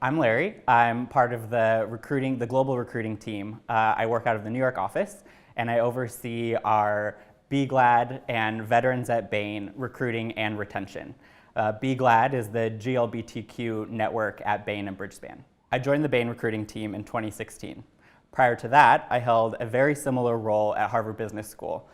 I'm Larry. I'm part of the global recruiting team. I work out of the New York office, and I oversee our Bglad and Veterans at Bain recruiting and retention. Bglad is the GLBTQ network at Bain and Bridgespan. I joined the Bain recruiting team in 2016. Prior to that, I held a very similar role at Harvard Business School,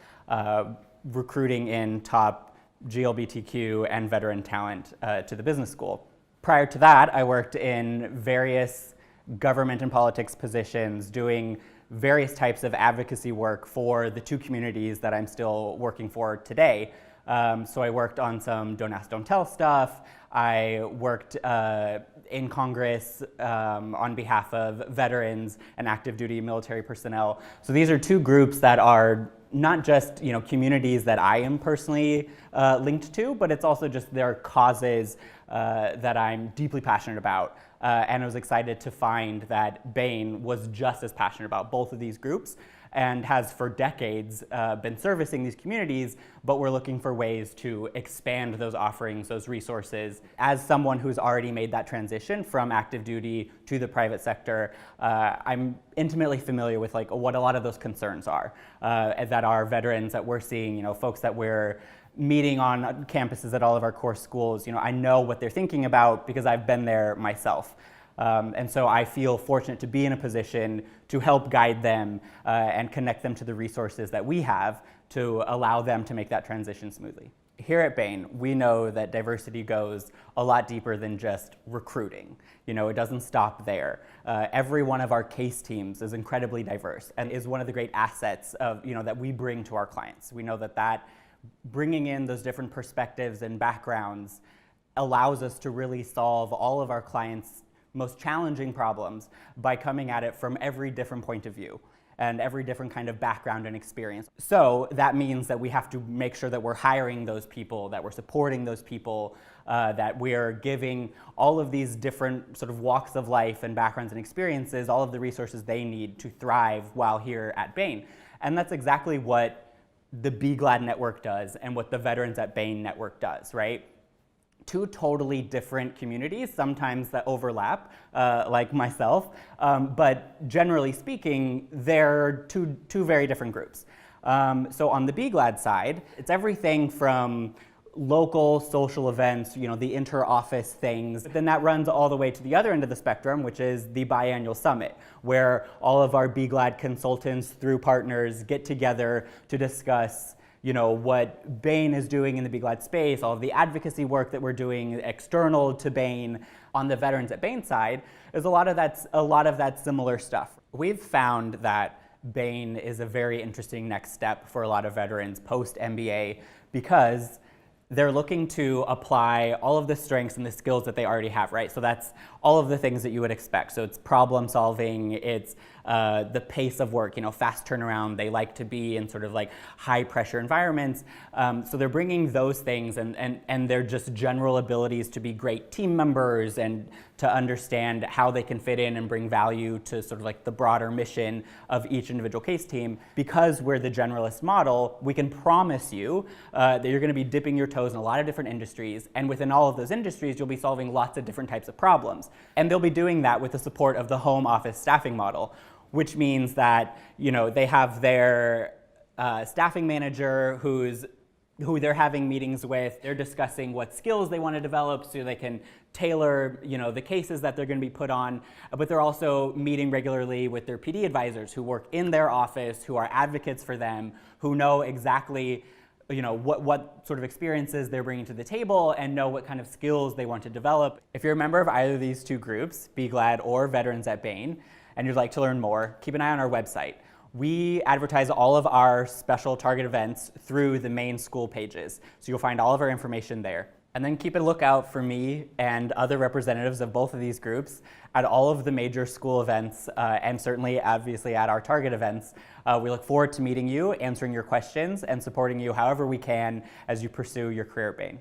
recruiting in top GLBTQ and veteran talent to the business school. Prior to that, I worked in various government and politics positions doing various types of advocacy work for the two communities that I'm still working for today. So I worked on some Don't Ask, Don't Tell stuff. I worked in Congress on behalf of veterans and active duty military personnel. So these are two groups that are not just communities that I am personally linked to, but it's also just their causes that I'm deeply passionate about. And I was excited to find that Bain was just as passionate about both of these groups and has for decades been servicing these communities, but we're looking for ways to expand those offerings, those resources. As someone who's already made that transition from active duty to the private sector, I'm intimately familiar with what a lot of those concerns are, that our veterans that we're seeing, folks that we're meeting on campuses at all of our core schools. I know what they're thinking about because I've been there myself. And so I feel fortunate to be in a position to help guide them and connect them to the resources that we have to allow them to make that transition smoothly. Here at Bain, we know that diversity goes a lot deeper than just recruiting. It doesn't stop there. Every one of our case teams is incredibly diverse and is one of the great assets of, that we bring to our clients. We know that bringing in those different perspectives and backgrounds allows us to really solve all of our clients' most challenging problems by coming at it from every different point of view and every different kind of background and experience. So that means that we have to make sure that we're hiring those people, that we're supporting those people, that we're giving all of these different sort of walks of life and backgrounds and experiences all of the resources they need to thrive while here at Bain. And that's exactly what the Bglad network does and what the Veterans at Bain network does, right? Two totally different communities, sometimes that overlap, like myself, but generally speaking, they're two very different groups. So on the Bglad side, it's everything from local social events, the inter-office things. Then that runs all the way to the other end of the spectrum, which is the biannual summit, where all of our Bglad consultants through partners get together to discuss what Bain is doing in the Bglad space, all of the advocacy work that we're doing external to Bain. On the Veterans at Bain side is a lot of that similar stuff. We've found that Bain is a very interesting next step for a lot of veterans post-MBA because they're looking to apply all of the strengths and the skills that they already have, right? So that's all of the things that you would expect. So it's problem solving, it's the pace of work, fast turnaround. They like to be in sort of high pressure environments. So they're bringing those things and their just general abilities to be great team members and to understand how they can fit in and bring value to sort of the broader mission of each individual case team. Because we're the generalist model, we can promise you that you're going to be dipping your toes in a lot of different industries, and within all of those industries, you'll be solving lots of different types of problems. And they'll be doing that with the support of the home office staffing model, which means that they have their staffing manager who they're having meetings with. They're discussing what skills they want to develop so they can tailor the cases that they're going to be put on. But they're also meeting regularly with their PD advisors who work in their office, who are advocates for them, who know exactly what sort of experiences they're bringing to the table and know what kind of skills they want to develop. If you're a member of either of these two groups, Bglad or Veterans at Bain, and you'd like to learn more, keep an eye on our website. We advertise all of our special target events through the main school pages, so you'll find all of our information there. And then keep a lookout for me and other representatives of both of these groups at all of the major school events and certainly, obviously, at our target events. We look forward to meeting you, answering your questions, and supporting you however we can as you pursue your career at Bain.